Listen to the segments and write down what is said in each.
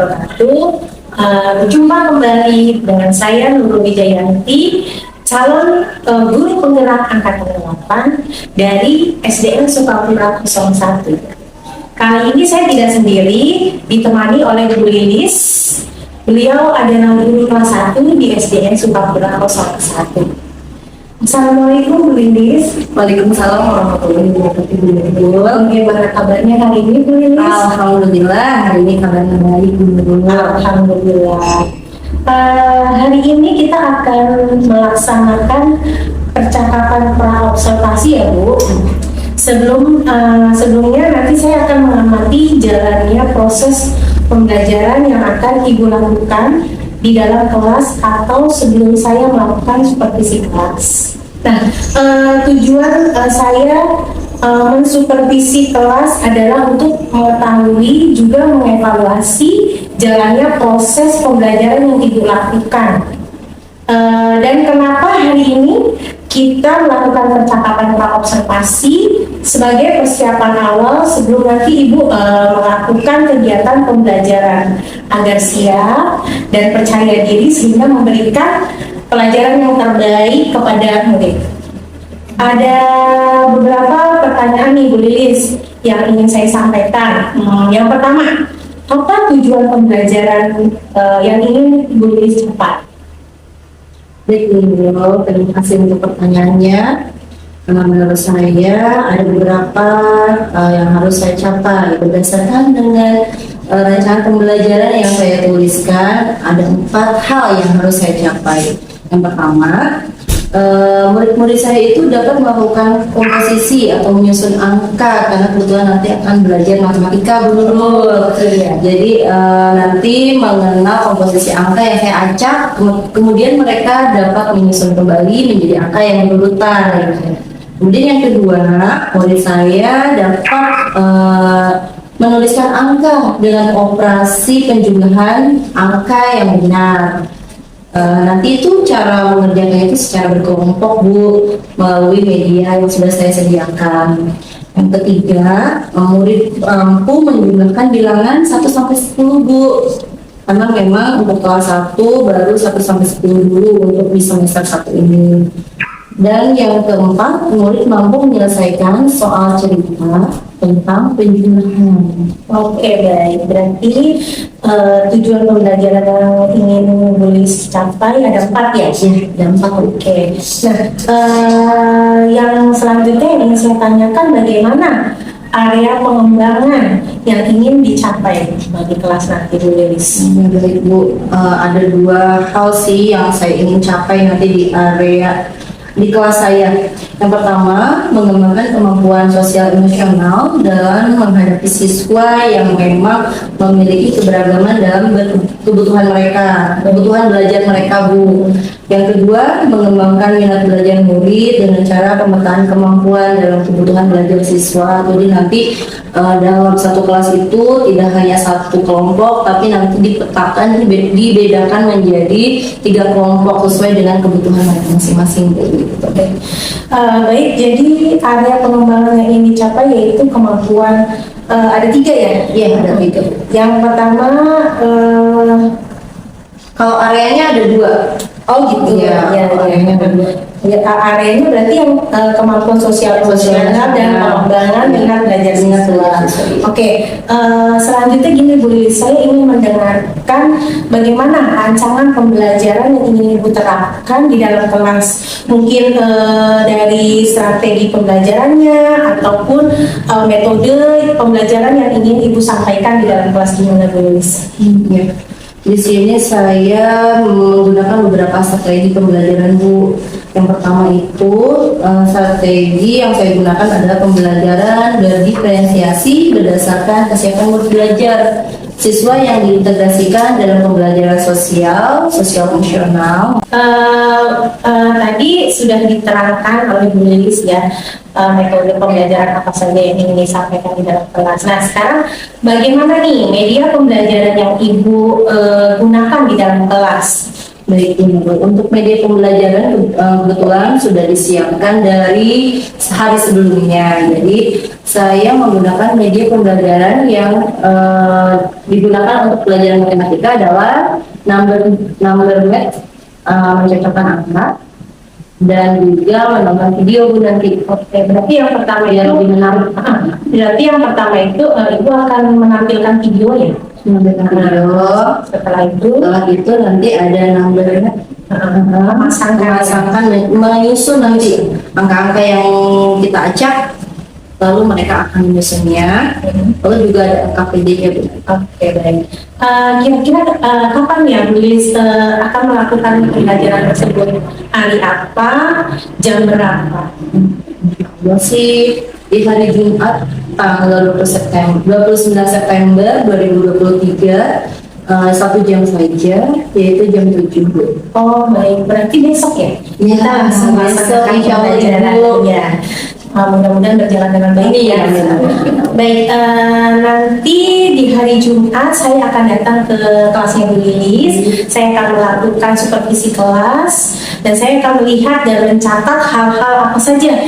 wabarakatuh. Berjumpa kembali dengan saya Nurul Wijayanti, calon guru penggerak angkatan 8 dari SDN Sukapura 01. Kali ini saya tidak sendiri, ditemani oleh Bu Lilis. Beliau adalah guru kelas 1 di SDN Sukapura 01. Assalamualaikum Bu Lilis. Waalaikumsalam warahmatullahi wabarakatuh. Bagaimana kabarnya hari ini Bu Lilis? Alhamdulillah, hari ini kabarnya baik Bu. Alhamdulillah. Hari ini kita akan melaksanakan percakapan pra-observasi ya Bu. Sebelumnya nanti saya akan mengamati jalannya proses pembelajaran yang akan Ibu lakukan di dalam kelas atau sebelum saya melakukan supervisi kelas. Nah, tujuan saya mensupervisi kelas adalah untuk mengetahui juga mengevaluasi jalannya proses pembelajaran yang Ibu lakukan. Dan kenapa hari ini kita melakukan percakapan pra-observasi sebagai persiapan awal sebelum nanti Ibu melakukan kegiatan pembelajaran agar siap dan percaya diri sehingga memberikan pelajaran yang terbaik kepada murid. Ada beberapa pertanyaan nih Bu Lilis yang ingin saya sampaikan. Yang pertama, apa tujuan pembelajaran yang ingin Bu Lilis capai? Baik Bu, terima kasih untuk pertanyaannya. Menurut saya ada beberapa yang harus saya capai berdasarkan dengan rancangan pembelajaran yang saya tuliskan. Ada 4 hal yang harus saya capai. Yang pertama, murid-murid saya itu dapat melakukan komposisi atau menyusun angka karena kebetulan nanti akan belajar matematika Bu Nurul. Jadi nanti mengenal komposisi angka yang saya acak, kemudian mereka dapat menyusun kembali menjadi angka yang berurutan. Kemudian yang kedua, murid saya dapat menuliskan angka dengan operasi penjumlahan angka yang benar. Nanti itu cara mengerjakannya itu secara berkelompok Bu, melalui media yang sudah saya sediakan. Yang ketiga, murid mampu menjumlahkan bilangan 1 sampai 10 Bu, karena memang untuk kelas 1 baru 1 sampai 10 dulu untuk di semester 1 ini. Dan yang keempat, murid mampu menyelesaikan soal cerita tentang penjumlahan. Oke, baik. Berarti tujuan pembelajaran yang ingin Bu Lilis capai ada 4 ya? Ada 4. Oke. Nah, yang selanjutnya yang ingin saya tanyakan bagaimana area pengembangan yang ingin dicapai bagi kelas nanti Bu Lilis? Baik Bu, ada 2 hal sih yang saya ingin capai nanti di area di kelas saya. Yang pertama, mengembangkan kemampuan sosial emosional dalam menghadapi siswa yang memang memiliki keberagaman dalam kebutuhan mereka, kebutuhan belajar mereka Bu. Yang kedua, mengembangkan minat belajar murid dengan cara pemetaan kemampuan dalam kebutuhan belajar siswa. Jadi nanti dalam satu kelas itu tidak hanya satu kelompok, tapi nanti dipetakan, dibedakan menjadi 3 kelompok sesuai dengan kebutuhan mereka masing-masing. Baik, jadi area pengembangan yang ingin dicapai yaitu kemampuan ada 3 ya? Iya, ada 3. Yang pertama, kalau areanya ada 2. oh gitu ya, areanya ada 2. Ya, areanya berarti yang kemampuan sosial emosional dan pengembangan minat belajar siswa. Oke, selanjutnya gini Bu Lilis, saya ingin mendengarkan bagaimana rancangan pembelajaran yang ingin Ibu terapkan di dalam kelas. Mungkin dari strategi pembelajarannya ataupun metode pembelajaran yang ingin Ibu sampaikan di dalam kelas, gimana Bu Lilis? Ya. Di sini saya menggunakan beberapa strategi pembelajaran Bu. Yang pertama itu strategi yang saya gunakan adalah pembelajaran berdiferensiasi berdasarkan kesiapan murid belajar. Siswa yang diintegrasikan dalam pembelajaran sosial emosional. Tadi sudah diterangkan oleh Bu Lilis ya metode pembelajaran apa saja yang ingin disampaikan di dalam kelas. Nah sekarang bagaimana nih media pembelajaran yang Ibu gunakan di dalam kelas? Baik, Ibu. Untuk media pembelajaran kebetulan sudah disiapkan dari sehari sebelumnya. Jadi saya menggunakan media pembelajaran yang digunakan untuk pelajaran matematika adalah number math, mencocokkan angka, dan juga menonton video Bu nanti. Oke, berarti yang pertama Biar itu lebih menarik. berarti yang pertama itu Ibu akan menampilkan video ya. Menampilkan video. Setelah itu nanti ada numbernya. Memasangkan, menyusun nanti angka-angka yang kita acak, lalu mereka akan menyusunnya. Lalu juga ada angka PD-nya, Bu. Oke, baik. Kira-kira kapan ya Bu Lilis akan melakukan pembelajaran tersebut? Hari apa? Jam berapa? Masih di hari Jumat tanggal 29 September 2023, 1 jam saja, yaitu jam 7. Oh, baik. Berarti besok ya? Ya, Kita langsung besok, melaksanakan insya Allah, pembelajaran. Ibu. Ya. Mudah-mudahan berjalan dengan baik ya. Baik, nanti di hari Jumat saya akan datang ke kelasnya Bu Lilis. Saya akan melakukan supervisi kelas dan saya akan melihat dan mencatat hal-hal apa saja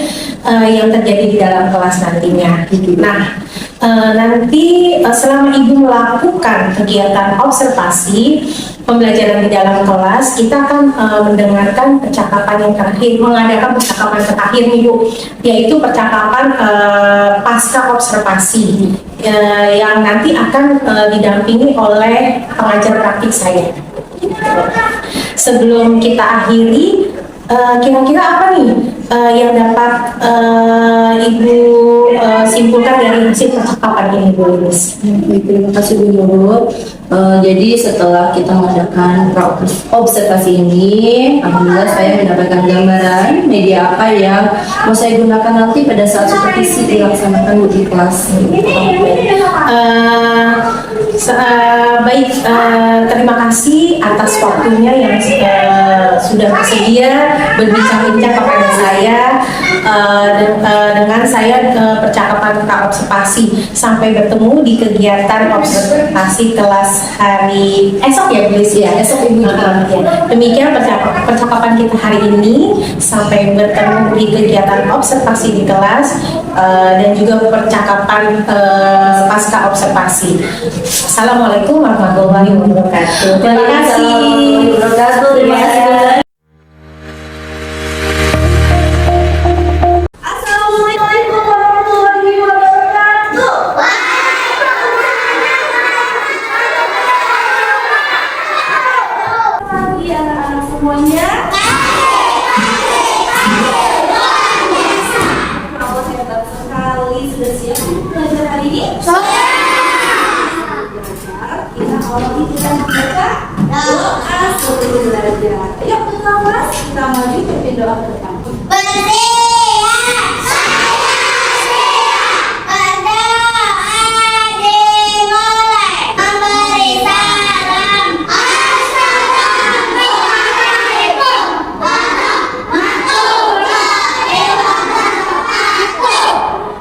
yang terjadi di dalam kelas nantinya. Nah, nanti selama Ibu melakukan kegiatan observasi pembelajaran di dalam kelas, kita akan mendengarkan percakapan yang terakhir, mengadakan percakapan terakhir nih Bu, yaitu percakapan pasca observasi yang nanti akan didampingi oleh pengajar praktik saya. Sebelum kita akhiri, kira-kira apa nih yang dapat Ibu simpulkan dari hasil percakapan ini, Bu Lilis? Baik, terima kasih Bu Nurul. Jadi setelah kita mengadakan observasi ini, alhamdulillah saya mendapatkan gambaran media apa yang mau saya gunakan nanti pada saat supervisi dilaksanakan di kelas. Baik, terima kasih atas waktunya yang sudah bersedia berbincang-bincang kepada saya dengan saya percakapan tentang observasi. Sampai bertemu di kegiatan observasi kelas hari esok ya Bu Lilis ya. Esok Ibu. Ya. Demikian percakapan kita hari ini. Sampai bertemu di kegiatan observasi di kelas dan juga percakapan pasca observasi. Assalamualaikum warahmatullahi wabarakatuh. Terima kasih. Terima kasih. Assalamualaikum warahmatullahi wabarakatuh. Pagi anak-anak semuanya. Kalau hebat sekali, sudah siap untuk belajar hari ini? Kita awali dengan membaca doa sebelum belajar. Ayo pertama kita maju ke doa pertama.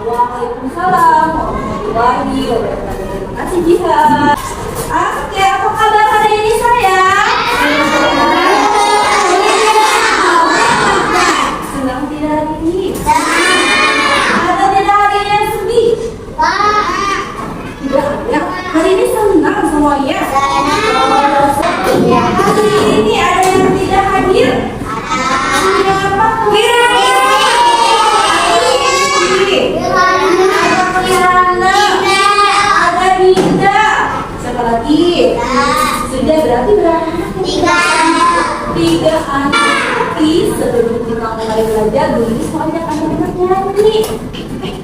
Waalaikumsalam warahmatullahi wabarakatuh. Terima kasih Jihan. Oke, apa kabar hari ini sayang? Senang tidak hari ini? Ada tidak hari ini yang sedih? Tidak, ya. Hari ini senang semuanya. Hari ini ada yang tidak hadir? Siapa tuh? Ada Kirana, ada Nida. Siapa lagi? Sudah berarti berapa? 3 anak. Tapi sebelum kita mulai belajar, dulu mau ajak anak-anak nyanyi.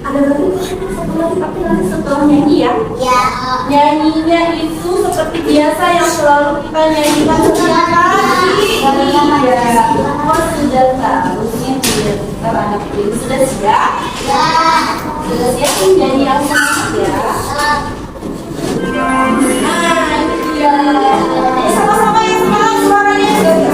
Ada lagi satu lagi, tapi nanti setelah nyanyi ya. Nyanyinya itu seperti biasa yang selalu kita nyanyikan setiap hari. Iya. Oh sudah seharusnya tidak kita anak ini sudah siap? Sudah siap nyanyi yang semangat ya? Nah itu dia. Sama-sama yang semangat suaranya juga.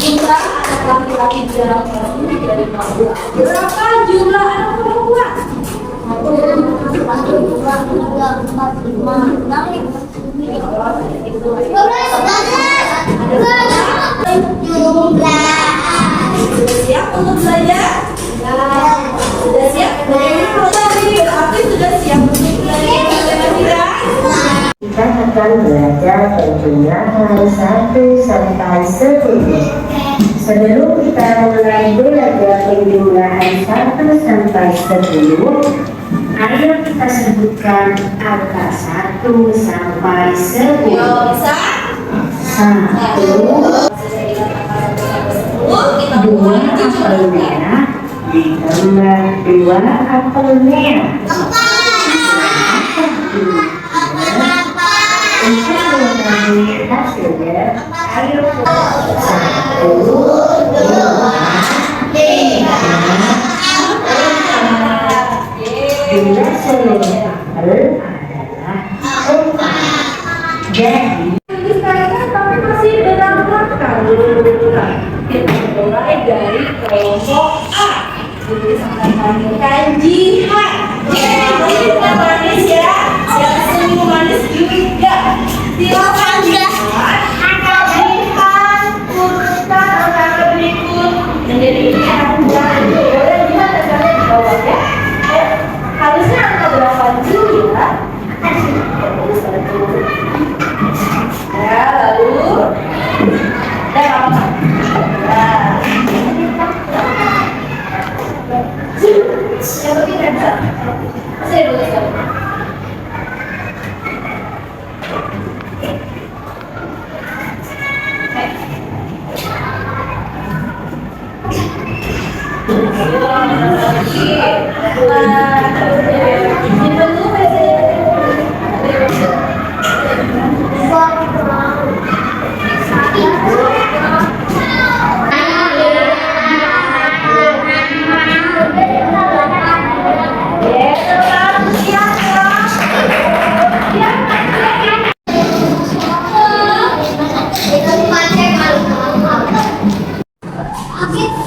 Jumlah anak laki-laki di dalam kelas ini dari 15. Berapa jumlah anak perempuan? Sudah siap untuk belajar? Sudah siap? Berarti sudah siap untuk belajar matematika? Kita akan belajar penjumlahan 1 sampai 10. Sebelum kita mulai belajar penjumlahan 1 sampai 10, ayo kita sebutkan angka 1 sampai 10. Yuk, bisa? 1, Kita 2 mulai apel merah ditambah 2 apel merah. Untuk mengetahui hasilnya, ayo 1, 2, 3, 4. Jumlah seluruh apel adalah 4. Jadi Ini sekarang tapi masih dalam rangka kita mulai dari kelompok A. Jadi sama-sama kanji H. Jadi kita manis ya. Yang senyum manis juga. Silakan lihat. Lihat urutan antara berikut menjadi jangan boleh lihat angkanya di bawah ya. Harusnya angka berapa dulu ya? Ya, lalu dan apa? Yang begini bisa. Saya dulu sekali.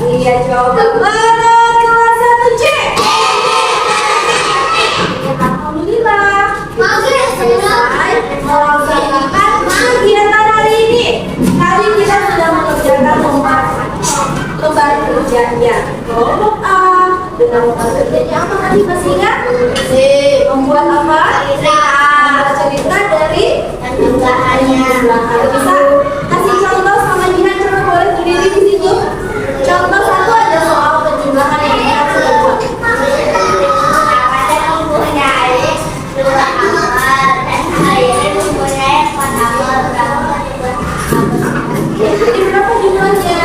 Iya, coba mana kelas 1C? Alhamdulillah. Selesai melaksanakan kegiatan hari ini. Tadi kita sudah mengerjakan lembar kerjanya kelompok A dengan lembar kerjanya apa tadi masih ingat? Membuat apa? Membuat cerita dari jumlahannya. Bisa kasih contoh sama Jihan, coba boleh berdiri di situ. Contoh satu ada soal penjumlahan yang kita sudah buat. Jadi berapa jumlahnya?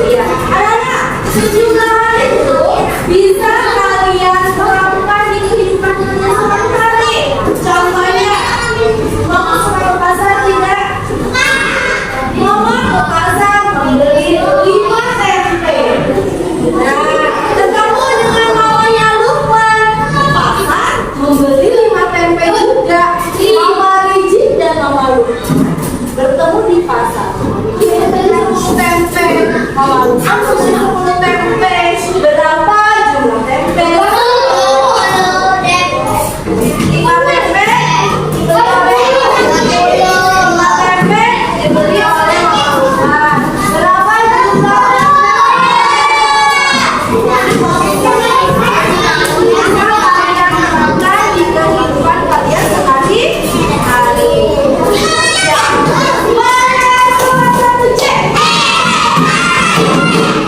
Iya. Anak-anak, penjumlahan itu bisa kalian terapkan di kehidupan kalian sehari-hari. Contohnya, mama suka ke pasar tidak? Mama ke pasar membeli 5 tempe. Nah, ketemu dengan mamanya Lukman ke pasar membeli 5 tempe juga. Mama Rijin dan Mama Lukman. Kalau 10 tempe, berapa jumlah tempe? 5 tempe dibeli oleh Mama Rosa. Berapa jumlah di kehidupan kalian sehari-hari?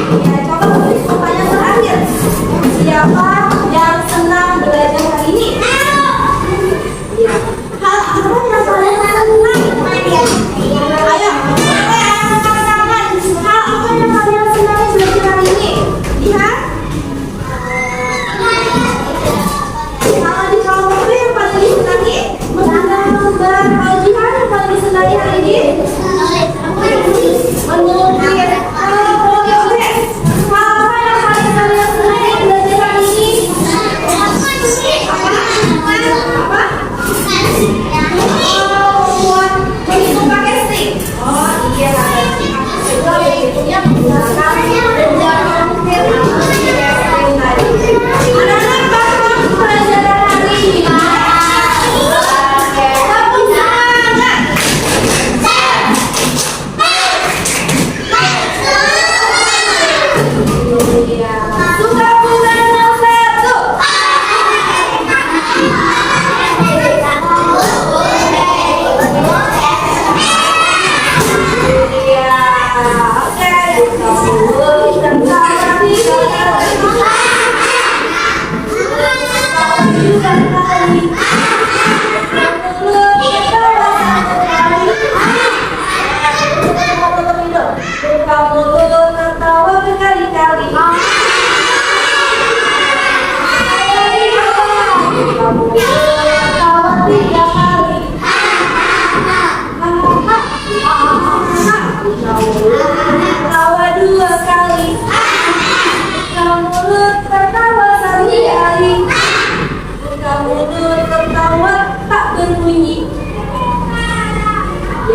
Coba tulis pertanyaan terakhir. Siapa yang senang belajar hari ini? Ya. Hal apa yang kalian senang? Ayo, siapa yang angkat tangan? Hal apa yang kalian senang belajar hari ini? Lihat. Hal di kamu itu yang paling disenangi? Menggambar. Hal di mana yang paling disenangi hari ini? Menukir.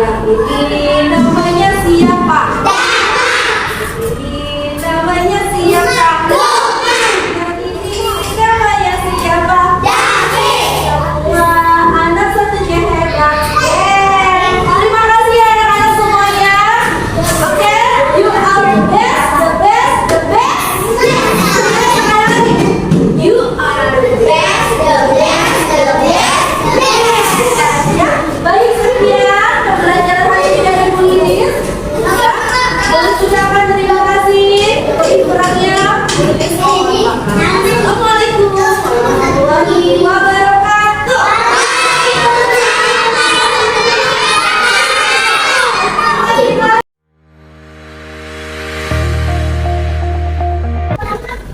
Yang ini namanya siapa? Ini namanya siapa? Yang ini namanya siapa? Wah, anak satunya hebat. Terima kasih anak-anak semuanya. Oke, you are the best, the best, the best. Sekali lagi. You are the best, the best, the best, the best. Ya, baik sekian pembelajaran hari ini dari Bu Lilis. Ya, dan ucapkan terima kasih. Lebih kurangnya, Assalamualaikum warahmatullahi wabarakatuh.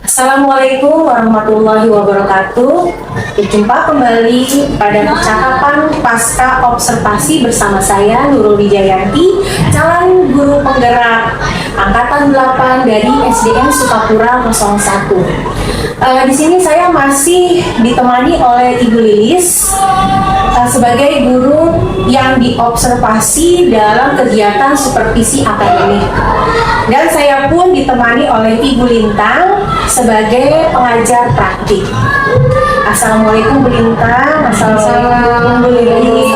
Assalamualaikum warahmatullahi wabarakatuh. Berjumpa kembali pada percakapan pasca observasi bersama saya Nurul Wijayanti, calon guru penggerak angkatan 8 dari SDN Sukapura 01. Di sini saya masih ditemani oleh Ibu Lilis sebagai guru yang diobservasi dalam kegiatan supervisi akademik. Dan saya pun ditemani oleh Ibu Lintang sebagai pengajar praktik. Assalamualaikum Bu Lintang. Assalamualaikum Bu Lilis.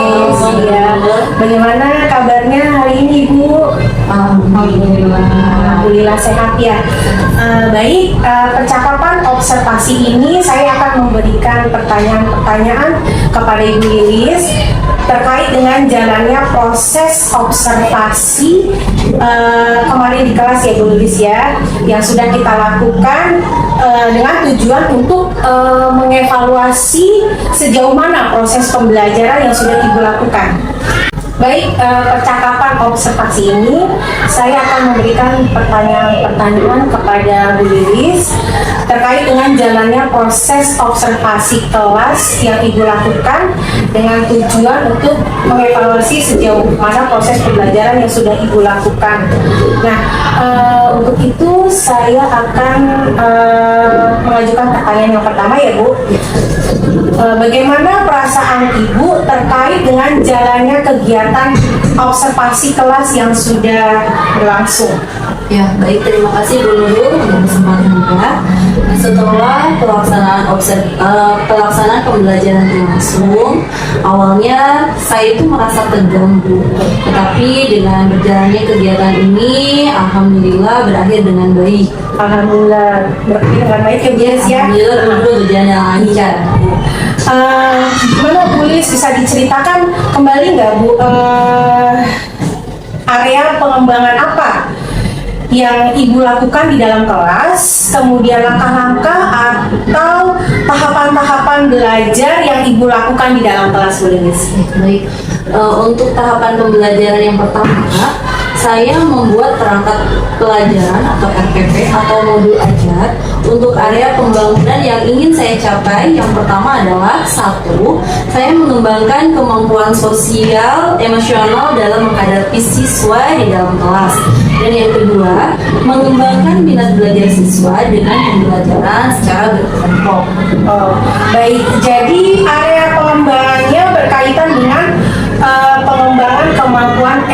Ya. Bagaimana kabarnya hari ini Bu? Alhamdulillah sehat ya. Baik, percakapan observasi ini saya akan memberikan pertanyaan-pertanyaan kepada Ibu Lilis terkait dengan jalannya proses observasi kemarin di kelas ya Bu Lilis ya, yang sudah kita lakukan dengan tujuan untuk mengevaluasi sejauh mana proses pembelajaran yang sudah Ibu lakukan. Baik, percakapan observasi ini saya akan memberikan pertanyaan-pertanyaan kepada Bu Lilis terkait dengan jalannya proses observasi kelas yang Ibu lakukan dengan tujuan untuk mengevaluasi sejauh mana proses pembelajaran yang sudah Ibu lakukan. Nah, untuk itu saya akan mengajukan pertanyaan yang pertama ya Bu. Bagaimana perasaan Ibu terkait dengan jalannya kegiatan kegiatan observasi kelas yang sudah berlangsung. Ya, baik, terima kasih Bu Nurul untuk kesempatannya. Setelah pelaksanaan pembelajaran langsung, awalnya saya itu merasa tegang Bu. Tetapi dengan berjalannya kegiatan ini, alhamdulillah berakhir dengan baik. Alhamdulillah berakhir dengan baik ya Bu Lis ya. Alhamdulillah benar-benar berjalan dengan lancar. Gimana Bu Lis, bisa diceritakan kembali nggak Bu, area pengembangan apa yang Ibu lakukan di dalam kelas, kemudian langkah-langkah atau tahapan-tahapan belajar yang Ibu lakukan di dalam kelas Bu Lis? Baik, untuk tahapan pembelajaran yang pertama, saya membuat perangkat pelajaran atau RPP atau modul ajar untuk area pembangunan yang ingin saya capai. Yang pertama adalah satu, saya mengembangkan kemampuan sosial emosional dalam menghadapi siswa di dalam kelas. Dan yang kedua, mengembangkan minat belajar siswa dengan pembelajaran secara berkelompok. Baik, jadi area pengembangannya berkaitan dengan pengembangan kemampuan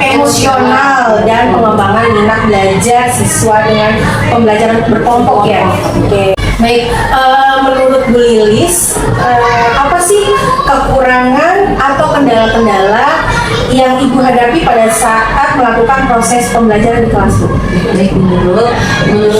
emosional dan pengembangan minat belajar siswa dengan pembelajaran berkelompok ya. Oke. Baik, menurut Bu Lilis, apa sih kekurangan atau kendala-kendala yang Ibu hadapi pada saat melakukan proses pembelajaran di kelas Bu? Baik, menurut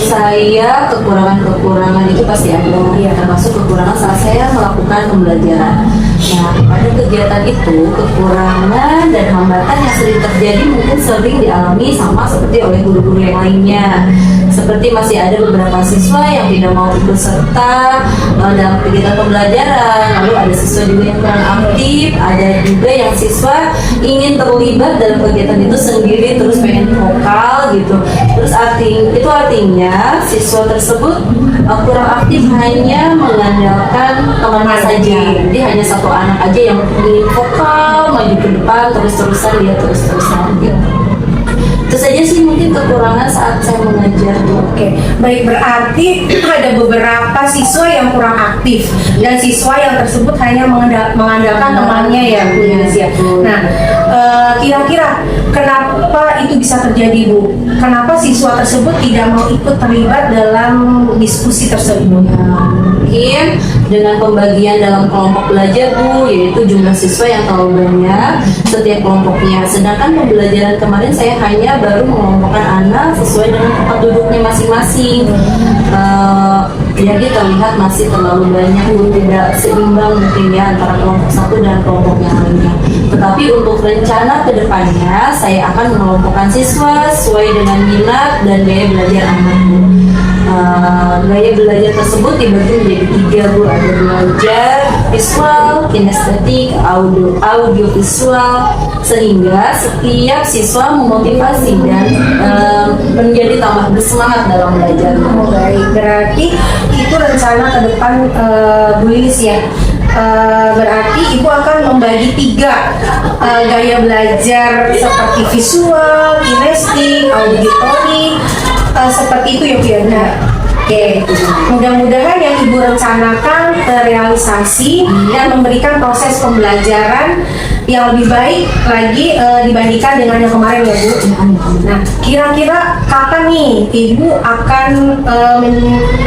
saya kekurangan itu pasti ada, termasuk kekurangan saat saya melakukan pembelajaran. Nah, pada kegiatan itu kekurangan dan hambatan yang sering terjadi mungkin sering dialami sama seperti oleh guru-guru yang lainnya. Seperti masih ada beberapa siswa yang tidak mau ikut serta dalam kegiatan pembelajaran, lalu ada siswa juga yang kurang aktif, ada juga yang siswa ingin terlibat dalam kegiatan itu sendiri, terus pengen vokal gitu. Terus itu artinya siswa tersebut kurang aktif, hanya mengandalkan temannya saja. Jadi hanya satu anak aja yang ingin vokal, maju ke depan, terus-terusan gitu. Itu saja sih mungkin kekurangan saat saya mengajar. Oke, baik, berarti ada beberapa siswa yang kurang aktif dan siswa yang tersebut hanya mengandalkan temannya ya Bu Lilis ya. Nah, kira-kira kenapa itu bisa terjadi Bu? Kenapa siswa tersebut tidak mau ikut terlibat dalam diskusi tersebut? Mungkin dengan pembagian dalam kelompok belajar Bu, yaitu jumlah siswa yang terlalu banyak setiap kelompoknya. Sedangkan pembelajaran kemarin saya hanya baru mengelompokkan anak sesuai dengan tempat duduknya masing-masing. Jadi terlihat masih terlalu banyak Bu, tidak seimbang mungkin ya antara kelompok satu dan kelompok yang lainnya. Tetapi untuk rencana kedepannya saya akan mengelompokkan siswa sesuai dengan minat dan gaya belajar anak Bu. Gaya belajar tersebut dibagi menjadi 3 Bu, ada belajar visual, kinestetik, audio visual, sehingga setiap siswa memotivasi dan menjadi tambah bersemangat dalam belajar. Baik, berarti itu rencana ke depan Bu Lilis ya. Berarti Ibu akan membagi 3 gaya belajar seperti visual, kinestik, auditory, seperti itu ya Bu ya. Nah, oke, mudah-mudahan yang Ibu rencanakan terrealisasi dan memberikan proses pembelajaran yang lebih baik lagi dibandingkan dengan yang kemarin ya Bu. Nah, kira-kira kapan nih Ibu akan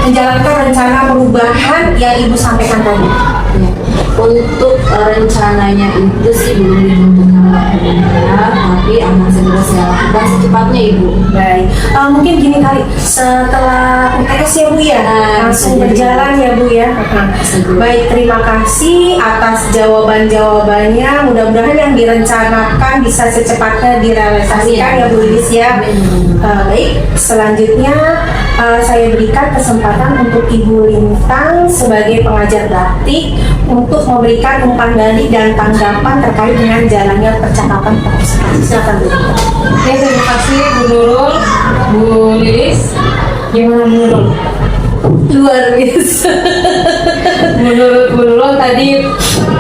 menjalankan rencana perubahan yang Ibu sampaikan tadi? Ya. Untuk rencananya itu sih belum ditentukan, tapi akan segera saya lakukan secepatnya Ibu. Baik, mungkin gini kali, setelah UTS ya Bu ya, langsung berjalan ya Bu ya. Baik, terima kasih atas jawaban-jawabannya. Mudah-mudahan yang direncanakan bisa secepatnya direalisasikan ya Bu Lilis ya. Baik, selanjutnya saya berikan kesempatan untuk Ibu Lintang sebagai pengajar batik untuk memberikan umpan balik dan tanggapan terkait dengan jalannya percakapan perpustakaan. Silakan Bu Lintang. Oke, terima kasih Bu Nurul, Bu Lilis. Gimana Bu Nurul? luar biasa. Menurut Bu Nurul tadi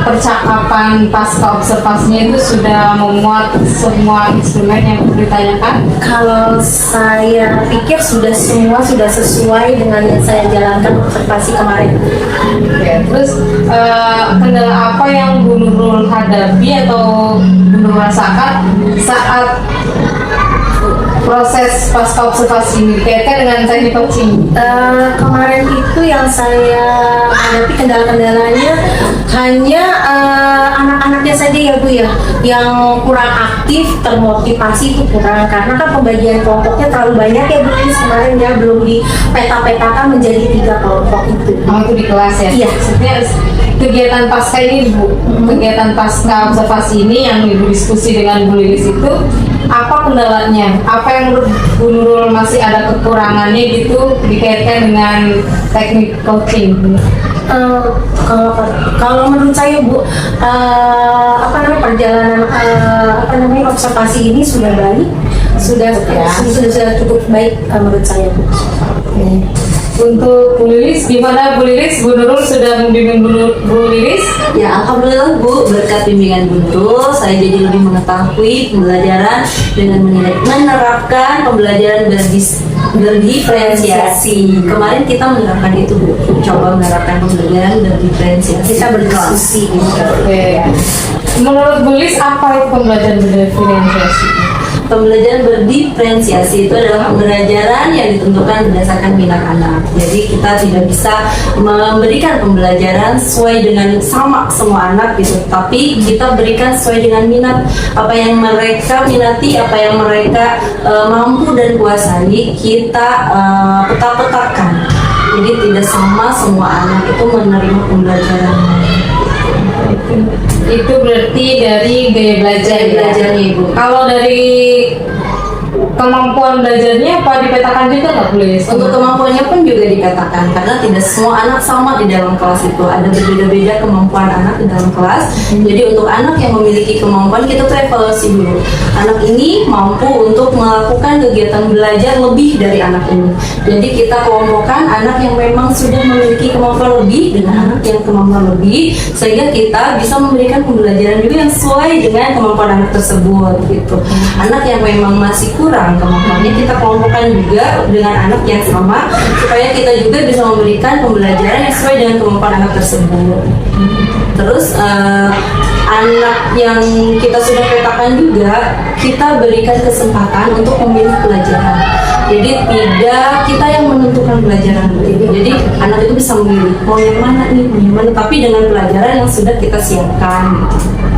percakapan pasca observasinya itu sudah memuat semua instrumen yang ditanyakan. Kalau saya pikir semua sudah sesuai dengan yang saya jalankan observasi kemarin. Ya, terus kendala apa yang Bu Nurul hadapi atau Bu Nurul rasakan saat proses pasca observasi ini dikaitkan dengan teknik coaching? Kemarin itu yang saya hadapi kendala-kendalanya hanya anak-anaknya saja ya Bu ya, yang kurang aktif, termotivasi itu kurang, karena kan pembagian kelompoknya terlalu banyak ya Bu. Kemarin ya belum dipeta-petakan menjadi 3 kelompok itu. Oh, itu di kelas ya? Iya. Maksudnya kegiatan pasca ini Bu, kegiatan pasca observasi ini yang Ibu diskusi dengan Bu Lilis itu apa kendalanya? Apa yang menurut Bu Nurul masih ada kekurangannya gitu dikaitkan dengan teknik coaching? Kalau menurut saya Bu, perjalanan observasi ini sudah baik, sudah cukup baik menurut saya Bu. Untuk Bu Lilis, gimana Bu Lilis? Bu Nurul sudah membimbing Bu Lilis? Ya, alhamdulillah Bu, berkat bimbingan Bu Nurul, saya jadi lebih mengetahui pembelajaran dengan menerapkan pembelajaran berdiferensiasi. Kemarin kita menerapkan itu Bu, coba menerapkan pembelajaran berdiferensiasi. Kita berdiskusi. Oke. Menurut Bu Lilis, apa itu pembelajaran berdiferensiasi? Pembelajaran berdiferensiasi itu adalah pembelajaran yang ditentukan berdasarkan minat anak. Jadi kita tidak bisa memberikan pembelajaran sesuai dengan sama semua anak gitu, tapi kita berikan sesuai dengan minat, apa yang mereka minati, apa yang mereka mampu dan kuasai, kita peta-petakan. Jadi tidak sama semua anak itu menerima pembelajaran. Itu berarti dari gaya belajarnya Ibu. Kalau dari kemampuan belajarnya apa dipetakan juga nggak Bu Lilis? Untuk kemampuannya pun juga dikatakan, karena tidak semua anak sama di dalam kelas itu, ada berbeda-beda kemampuan anak di dalam kelas. Jadi untuk anak yang memiliki kemampuan, kita tuh evaluasi dulu, anak ini mampu untuk melakukan kegiatan belajar lebih dari anak ini. Jadi kita kelompokkan anak yang memang sudah memiliki kemampuan lebih dengan anak yang kemampuan lebih, sehingga kita bisa memberikan pembelajaran juga yang sesuai dengan kemampuan anak tersebut gitu. Anak yang memang masih kurang kemampuannya, kita kelompokkan juga dengan anak yang sama, supaya kita juga bisa memberikan pembelajaran yang sesuai dengan kemampuan anak tersebut. Terus anak yang kita sudah petakan juga, kita berikan kesempatan untuk memilih pelajaran. Jadi tidak kita yang menentukan pelajaran. Jadi anak itu bisa memilih mau yang mana nih, mau yang mana, tapi dengan pelajaran yang sudah kita siapkan.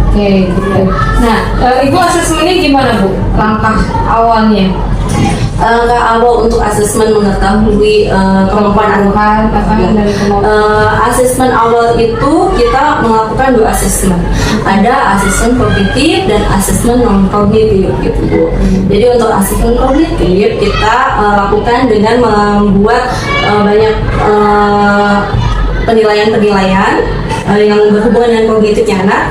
Oke, gitu. Nah, Ibu asesmennya gimana Bu? Langkah awalnya? Langkah awal untuk asesmen mengetahui kemampuan anak. dari kemampuan. Asesmen awal itu kita melakukan 2 asesmen. Ada asesmen kognitif dan asesmen non kognitif gitu Bu. Jadi untuk asesmen kognitif kita lakukan dengan membuat banyak penilaian-penilaian yang berhubungan dengan kognitifnya anak.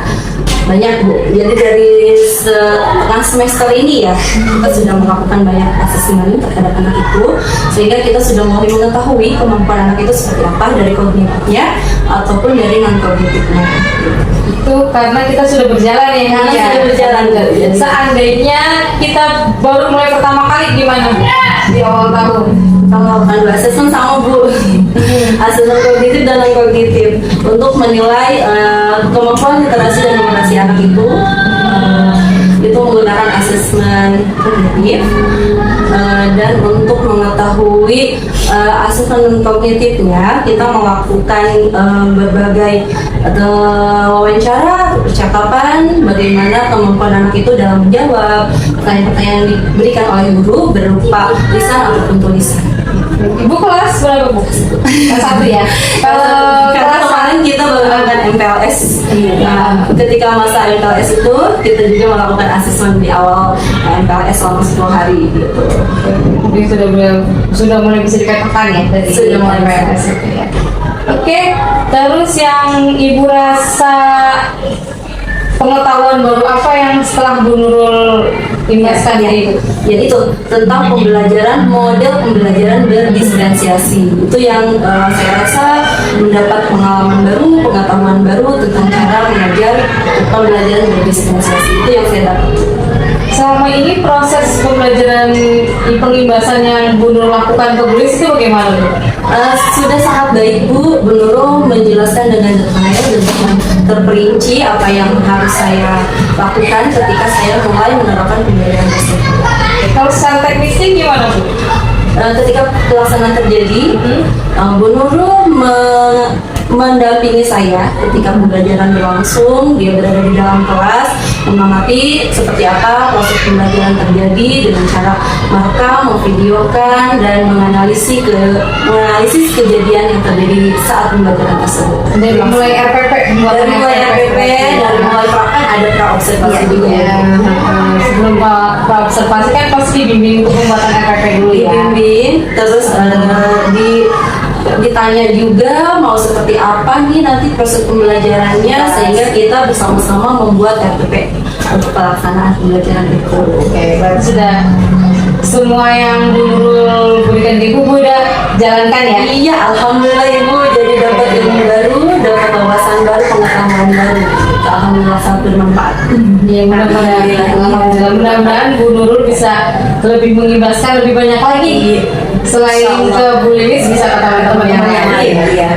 Banyak Bu, jadi dari setengah semester ini ya kita sudah melakukan banyak asesmen terhadap anak itu, sehingga kita sudah mulai mengetahui kemampuan anak itu seperti apa dari kognitifnya ataupun dari non kognitifnya. Itu karena kita sudah berjalan ya. Karena sudah berjalan. Seandainya kita baru mulai pertama kali gimana Bu? Di awal tahun. Kalau kan asesmen sama Bu, asesmen kognitif dan non kognitif untuk menilai kemampuan literasi dan numerasi anak itu menggunakan asesmen kognitif, dan untuk mengetahui asesmen kognitifnya kita melakukan berbagai wawancara, percakapan, bagaimana kemampuan anak itu dalam menjawab pertanyaan-pertanyaan yang diberikan oleh guru berupa lisan ataupun tulisan. Ibu kelas berapa Bu? Kelas 1 ya? Karena kemarin kita melakukan MPLS. Nah, ketika masa MPLS itu kita juga melakukan asesmen di awal MPLS selama 10 hari gitu. Jadi sudah mulai bisa dikatakan ya dari Sudah mulai MPLS itu ya. Oke, terus yang Ibu rasa pengetahuan baru apa yang setelah Bu Nurul imbaskan ini? Ya itu tentang pembelajaran model pembelajaran berdiferensiasi. Itu yang saya rasa mendapat pengalaman baru, pengetahuan baru tentang cara mengajar pembelajaran berdiferensiasi. Itu yang saya dapat. Selama ini proses pembelajaran pengimbasan yang Bu Nurul lakukan ke Bu Lilis itu bagaimana, Bu? Sudah sangat baik Bu Nurul menjelaskan dengan detail dan dengan terperinci apa yang harus saya lakukan ketika saya mulai menerapkan pembelajaran tersebut. Kalau secara teknisnya gimana, Bu? Ketika pelaksanaan terjadi, Bu Nurul mendampingi saya ketika pembelajaran berlangsung. Dia berada di dalam kelas mengamati seperti apa proses pembelajaran terjadi dengan cara merekam, memvideokan, dan menganalisis kejadian yang terjadi saat pembelajaran tersebut. Dari mulai RPP, dari mulai RPP, dari mulai praktek ada pra-observasi juga. Ya, sebelum observasi kan pasti dibimbing untuk pembuatan RPP dulu ya. Dibimbing, terus ditanya juga mau seperti apa nih nanti proses pembelajarannya sehingga kita bersama-sama membuat RPP untuk pelaksanaan pembelajaran itu. Oke, berarti sudah semua yang Bu Nurul berikan ke Ibu udah jalankan ya? Iya, alhamdulillah Ibu, jadi dapat ilmu baru, dapat wawasan baru, pengetahuan baru. Alhamdulillah sangat bermanfaat. Ya, mudah-mudahan Bu Nurul bisa lebih mengibaskan lebih banyak lagi. Selain ke Bu Lilis bisa ke teman-teman yang lain. Iya.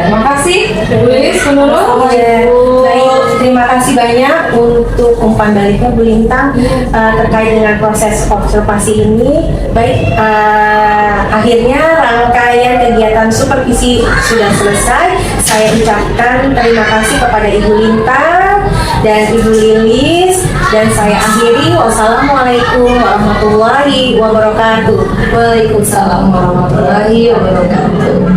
Terima kasih Bu Lilis, Bu Nurul. Baik, terima kasih banyak untuk umpan baliknya Bu Lintang terkait dengan proses observasi ini. Baik, akhirnya rangkaian kegiatan supervisi sudah selesai. Saya ucapkan terima kasih kepada Ibu Lintang dan Ibu Lilis, dan saya akhiri. Wassalamualaikum warahmatullahi wabarakatuh. Waalaikumsalam warahmatullahi wabarakatuh.